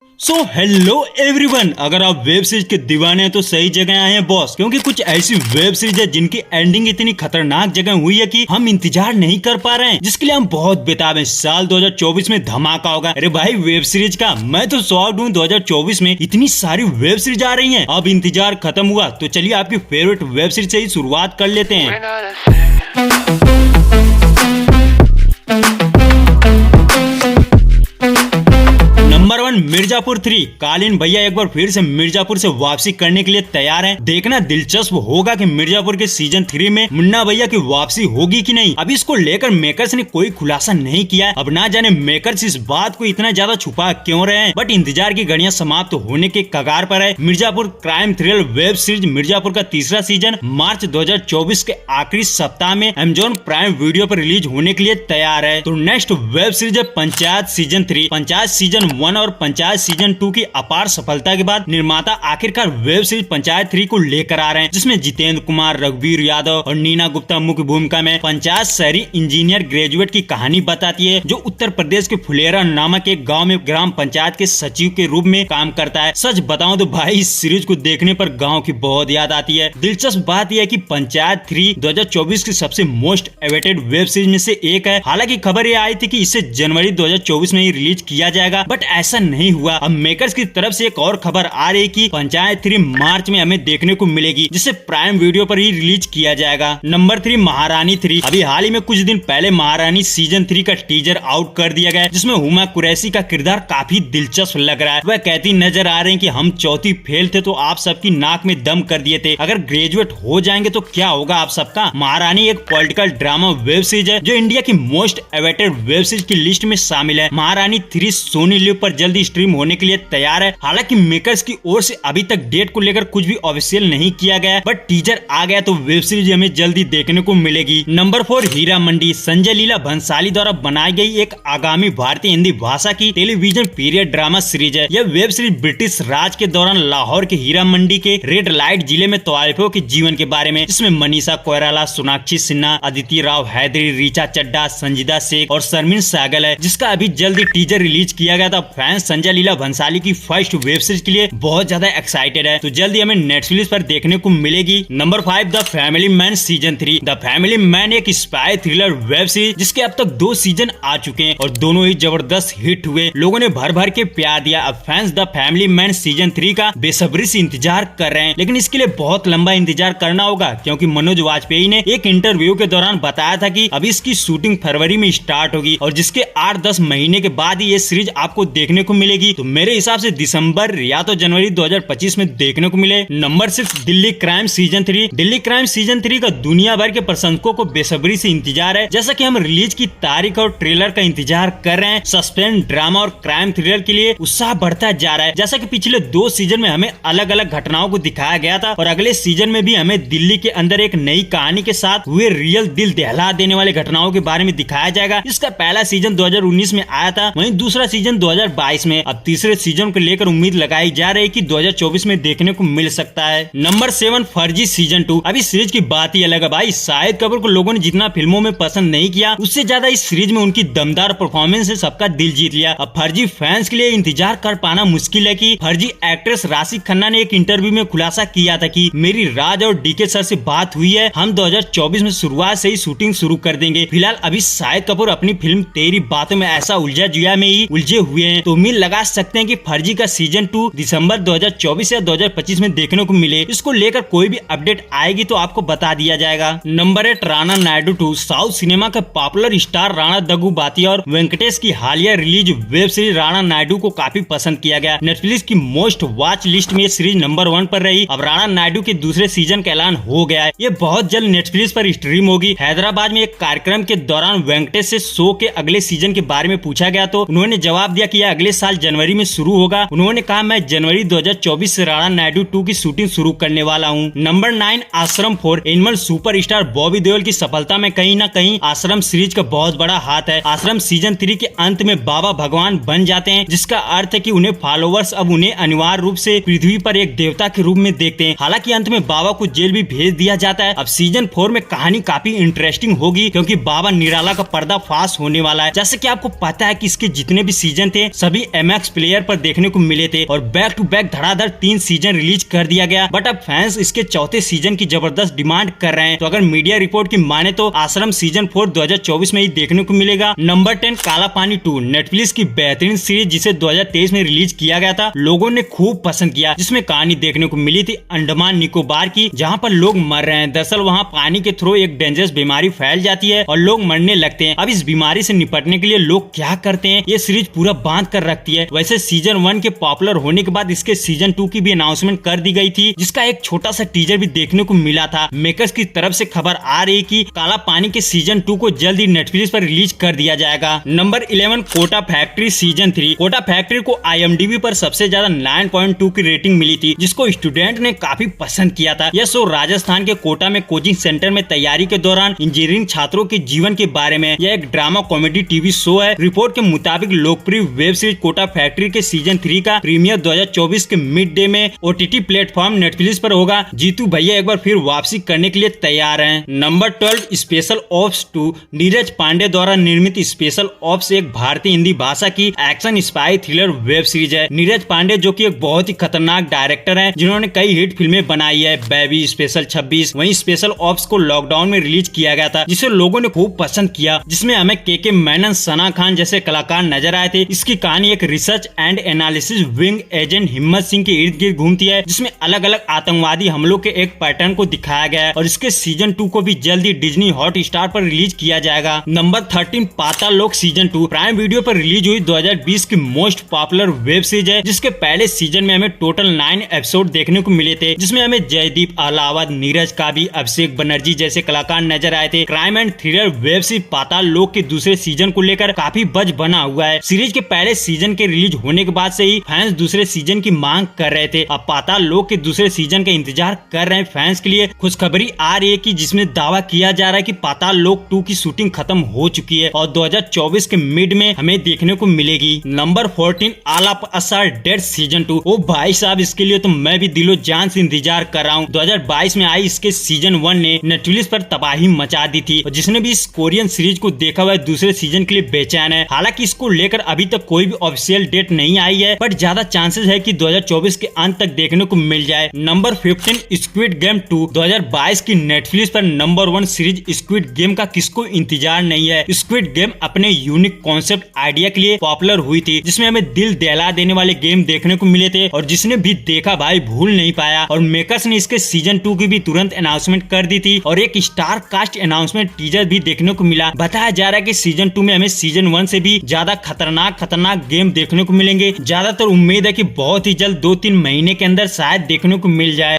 So hello everyone, अगर आप web series के दीवाने हैं तो सही जगह आए हैं बॉस, क्योंकि कुछ ऐसी वेब सीरीज है जिनकी एंडिंग इतनी खतरनाक जगह हुई है कि हम इंतजार नहीं कर पा रहे हैं, जिसके लिए हम बहुत बेताब हैं। साल 2024 में धमाका होगा। अरे भाई वेब सीरीज का मैं तो शॉक्ड हूँ, 2024 में इतनी सारी वेब सीरीज आ रही हैं। अब इंतजार खत्म हुआ तो चलिए आपकी फेवरेट वेब सीरीज से ही शुरुआत कर लेते हैं। नंबर 1 मिर्जापुर 3। कालीन भैया एक बार फिर से मिर्जापुर से वापसी करने के लिए तैयार हैं। देखना दिलचस्प होगा कि मिर्जापुर के सीजन 3 में मुन्ना भैया की वापसी होगी कि नहीं। अभी इसको लेकर मेकर्स ने कोई खुलासा नहीं किया है। अब ना जाने मेकर्स इस बात को इतना ज्यादा छुपा क्यों रहे हैं, बट इंतजार की घड़ियां समाप्त होने के कगार पर है। Mirzapur crime thriller web series Mirzapur का तीसरा सीजन मार्च 2024 के आखिरी सप्ताह में अमेज़न प्राइम वीडियो पर रिलीज होने के लिए तैयार है। तो नेक्स्ट वेब सीरीज है पंचायत सीजन 3। पंचायत सीजन 1 और पंचायत सीजन 2 की अपार सफलता के बाद निर्माता आखिरकार वेब सीरीज पंचायत 3 को लेकर आ रहे हैं, जिसमें जितेंद्र कुमार, रघुवीर यादव और नीना गुप्ता मुख्य भूमिका में। पंचायत शहरी इंजीनियर ग्रेजुएट की कहानी बताती है, जो उत्तर प्रदेश के फुलेरा नामक एक गांव में ग्राम पंचायत के सचिव के रूप में काम करता है। सच बताऊं तो भाई इस सीरीज को देखने पर गाँव की बहुत याद आती है। दिलचस्प बात यह है कि पंचायत 3 2024 की सबसे मोस्ट अवेटेड वेब सीरीज में से एक है। हालांकि खबर यह आई थी कि इसे जनवरी 2024 में ही रिलीज किया जाएगा, बट ऐसा नहीं हुआ। अब मेकर्स की तरफ से एक और खबर आ रही कि पंचायत 3 मार्च में हमें देखने को मिलेगी, जिसे प्राइम वीडियो पर ही रिलीज किया जाएगा। नंबर 3 महारानी 3। अभी हाल ही में कुछ दिन पहले महारानी सीजन 3 का टीजर आउट कर दिया गया, जिसमें हुमा कुरैशी का किरदार काफी दिलचस्प लग रहा है। वह कहती नजर आ रहे हैं कि हम चौथी फेल थे तो आप सबकी नाक में दम कर दिए थे, अगर ग्रेजुएट हो जाएंगे तो क्या होगा आप सबका। महारानी एक पॉलिटिकल ड्रामा वेब सीरीज है जो इंडिया की मोस्ट अवेटेड वेब सीरीज की लिस्ट में शामिल है। महारानी 3 सोनी लिव पर जल्दी स्ट्रीम होने के लिए तैयार है। हालांकि मेकर्स की ओर से अभी तक डेट को लेकर कुछ भी ऑफिशियल नहीं किया गया, बट टीजर आ गया तो वेब सीरीज हमें जल्दी देखने को मिलेगी। नंबर 4 हीरा मंडी। संजय लीला भंसाली द्वारा बनाई गई एक आगामी भारतीय हिंदी भाषा की टेलीविजन पीरियड ड्रामा सीरीज है। यह वेब सीरीज ब्रिटिश राज के दौरान लाहौर के हीरा मंडी के रेड लाइट जिले में तवाइफों के जीवन के बारे में, जिसमें मनीषा कोइराला, सोनाक्षी सिन्हा, अदिति राव हैदरी, रीचा चड्डा, संजीदा शेख और शर्मिन सहगल है, जिसका अभी जल्दी टीजर रिलीज किया गया था। फैंस संजय लीला भंसाली की फर्स्ट वेब सीरीज के लिए बहुत ज्यादा एक्साइटेड है, तो जल्दी हमें नेटफ्लिक्स पर देखने को मिलेगी। Number 5 the family man season 3। The family man एक स्पाई थ्रिलर वेब सीरीज जिसके अब तक 2 सीजन आ चुके हैं और दोनों ही जबरदस्त हिट हुए। लोगों ने भर भर के प्यार दिया। अब fans the family man season 3 का बेसब्री से इंतजार कर रहे हैं, लेकिन इसके लिए बहुत लंबा इंतजार करना होगा, क्योंकि मनोज वाजपेयी ने एक इंटरव्यू के दौरान बताया था कि अभी इसकी शूटिंग फरवरी में स्टार्ट होगी और जिसके 8-10 महीने के बाद ही ये सीरीज आपको देखने को मिलेगी। तो मेरे हिसाब से दिसंबर या तो जनवरी 2025 में देखने को मिले। Number 6 Delhi crime season 3। Delhi crime season 3 का दुनिया भर के प्रशंसकों को बेसब्री से इंतजार है। जैसा कि हम रिलीज की तारीख और ट्रेलर का इंतजार कर रहे हैं, सस्पेंस, ड्रामा और क्राइम थ्रिलर के लिए उत्साह बढ़ता जा रहा है। जैसा कि पिछले 2 सीजन में हमें अलग अलग घटनाओं को दिखाया गया था और अगले सीजन में भी हमें दिल्ली के अंदर एक नई कहानी के साथ हुए रियल दिल दहला देने वाले घटनाओं के बारे में दिखाया जाएगा। इसका पहला सीजन 2019 में आया था, वहीं दूसरा सीजन 2022 में। अब तीसरे सीजन को लेकर उम्मीद लगाई जा रही है कि 2024 में देखने को मिल सकता है। नंबर 7 फर्जी सीजन 2। अभी सीरीज की बात ही अलग है भाई। शाहिद कपूर को लोगों ने जितना फिल्मों में पसंद नहीं किया, उससे ज्यादा इस सीरीज में उनकी दमदार परफॉर्मेंस से सबका दिल जीत लिया। अब फर्जी फैंस के लिए इंतजार कर पाना मुश्किल है कि फर्जी एक्ट्रेस राशि खन्ना ने एक इंटरव्यू में खुलासा किया था कि मेरी राज और डीके सर से बात हुई है, हम 2024 में शुरुआत से ही शूटिंग शुरू कर देंगे। फिलहाल अभी शाहिद कपूर अपनी फिल्म तेरी बातों में ऐसा उलझा जुया में ही उलझे हुए हैं, तो उम्मीद लगा सकते हैं कि फर्जी का सीजन 2 दिसंबर 2024 या 2025 में देखने को मिले। इसको लेकर कोई भी अपडेट आएगी तो आपको बता दिया जाएगा। Number 8 Rana Naidu 2। South cinema के पॉपुलर स्टार राणा दग्गुबाती और वेंकटेश की हालिया release web series Rana Naidu को काफी पसंद किया गया। नेटफ्लिक्स की मोस्ट वॉच लिस्ट में ये सीरीज नंबर 1 पर रही। अब राणा नायडू के दूसरे सीजन का ऐलान हो गया है, ये बहुत जल्द नेटफ्लिक्स पर स्ट्रीम होगी। हैदराबाद में एक कार्यक्रम के दौरान वेंकटेश से शो के अगले सीजन के बारे में पूछा गया तो उन्होंने जवाब दिया कि यह अगले साल जनवरी में शुरू होगा। उन्होंने कहा मैं जनवरी 2024 से राणा नायडू 2 की शूटिंग शुरू करने वाला हूं। नंबर 9 आश्रम 4। एनिमल सुपरस्टार बॉबी देओल की सफलता में कहीं ना कहीं आश्रम सीरीज का बहुत बड़ा हाथ है। आश्रम सीजन 3 के अंत में बाबा भगवान बन जाते हैं, जिसका अर्थ है कि उन्हें फॉलोवर्स अब उन्हें अनिवार्य रूप से पृथ्वी पर एक देवता के रूप में देखते हैं। हालांकि अंत में बाबा को जेल भी भेज दिया जाता है। अब सीजन 4 में कहानी काफी इंटरेस्टिंग होगी, क्योंकि बाबा निराला का पर्दाफाश होने वाला है। जैसे कि आपको पता है कि इसके जितने भी सीजन थे सभी MF मैक्स प्लेयर पर देखने को मिले थे और बैक टू बैक धड़ाधड़ 3 सीजन रिलीज कर दिया गया। बट अब फैंस इसके चौथे सीजन की जबरदस्त डिमांड कर रहे हैं। तो अगर मीडिया रिपोर्ट की माने तो आश्रम सीजन 4 2024 में ही देखने को मिलेगा। नंबर 10 काला पानी 2 नेटफ्लिक्स की बेहतरीन सीरीज जिसे 2023 में रिलीज किया गया था, लोगों ने खूब पसंद किया। जिसमें कहानी देखने को मिली थी अंडमान निकोबार की, जहाँ पर लोग मर रहे हैं। दरअसल वहाँ पानी के थ्रू एक डेंजरस बीमारी फैल जाती है और लोग मरने लगते हैं। अब इस बीमारी से निपटने के लिए लोग क्या करते हैं, ये सीरीज पूरा बांध कर रखती है। वैसे सीजन 1 के पॉपुलर होने के बाद इसके सीजन 2 की भी अनाउंसमेंट कर दी गई थी, जिसका एक छोटा सा टीजर भी देखने को मिला था। मेकर्स की तरफ से खबर आ रही कि काला पानी के सीजन 2 को जल्द ही नेटफ्लिक्स पर रिलीज कर दिया जाएगा। Number 11 Kota factory season 3। Kota factory को IMDb पर सबसे ज्यादा 9.2 की रेटिंग मिली थी, जिसको स्टूडेंट ने काफी पसंद किया था। यह शो राजस्थान के कोटा में कोचिंग सेंटर में तैयारी के दौरान इंजीनियरिंग छात्रों के जीवन के बारे में यह एक ड्रामा कॉमेडी टीवी शो है। रिपोर्ट के मुताबिक लोकप्रिय वेब सीरीज कोटा फैक्ट्री के सीजन 3 का प्रीमियर 2024 के मिड डे में OTT प्लेटफॉर्म नेटफ्लिक्स पर होगा। जीतू भैया एक बार फिर वापसी करने के लिए तैयार हैं। Number 12 special ops 2 Neeraj Pandey द्वारा निर्मित स्पेशल ऑप्स एक भारतीय हिंदी भाषा की action spy thriller web series है। नीरज पांडे जो कि एक बहुत ही खतरनाक डायरेक्टर हैं, जिन्होंने कई हिट फिल्में बनाई है, बेबी, स्पेशल 26। वहीं स्पेशल ऑप्स को लॉकडाउन में रिलीज किया गया था, जिसे लोगों ने खूब पसंद किया, जिसमें हमें के मेनन, सना खान जैसे कलाकार नजर आए थे। इसकी कहानी एक research and analysis wing agent हिम्मत सिंह के इर्द गिर्द घूमती है, जिसमें अलग अलग आतंकवादी हमलों के एक पैटर्न को दिखाया गया है और इसके सीजन 2 को भी जल्दी डिज्नी हॉट स्टार पर रिलीज किया जाएगा। नंबर 13 पाताल लोक सीजन 2 प्राइम वीडियो पर रिलीज हुई 2020 की मोस्ट पॉपुलर वेब सीरीज है, जिसके पहले सीजन में हमें टोटल 9 एपिसोड देखने को मिले थे, जिसमें हमें जयदीप अलाहाबाद, नीरज काबी, अभिषेक बनर्जी जैसे कलाकार नजर आए थे। Crime and thriller web series Paatal Lok के दूसरे सीजन को लेकर काफी बज बना हुआ है। सीरीज के पहले सीजन के रिलीज होने के बाद से ही फैंस दूसरे सीजन की मांग कर रहे थे। अब पाताल लोक के दूसरे सीजन का इंतजार कर रहे हैं। फैंस के लिए खुशखबरी आ रही है कि जिसमें दावा किया जा रहा है कि पाताल लोक 2 की शूटिंग खत्म हो चुकी है और 2024 के मिड में हमें देखने को मिलेगी। नंबर 14 आलाप असार डेड सीजन 2। ओ भाई साहब, इसके लिए तो मैं भी दिलो जान से इंतजार कर रहा हूँ। 2022 में आई इसके सीजन 1 ने नेटफ्लिक्स पर तबाही मचा दी थी और जिसने भी इस कोरियन सीरीज को देखा हुआ है दूसरे सीजन के लिए बेचैन है। हालांकि इसको लेकर अभी तक कोई भी ऑफिशियल डेट नहीं आई है, बट ज्यादा चांसेस है कि 2024 के अंत तक देखने को मिल जाए। Number 15 squid game 2। 2022 की नेटफ्लिक्स पर नंबर 1 सीरीज स्क्विड गेम का किसको इंतजार नहीं है। स्क्विड गेम अपने यूनिक कॉन्सेप्ट आइडिया के लिए पॉपुलर हुई थी, जिसमें हमें दिल दहला देने वाले गेम देखने को मिले थे और जिसने भी देखा भाई भूल नहीं पाया। और मेकर्स ने इसके सीजन 2 की भी तुरंत अनाउंसमेंट कर दी थी और एक स्टार कास्ट अनाउंसमेंट टीजर भी देखने को मिला। बताया जा रहा है कि सीजन 2 में हमें सीजन 1 से भी ज्यादा खतरनाक गेम देखने को मिलेंगे। ज्यादातर उम्मीद है कि बहुत ही जल्द 2-3 महीने के अंदर शायद देखने को मिल जाए।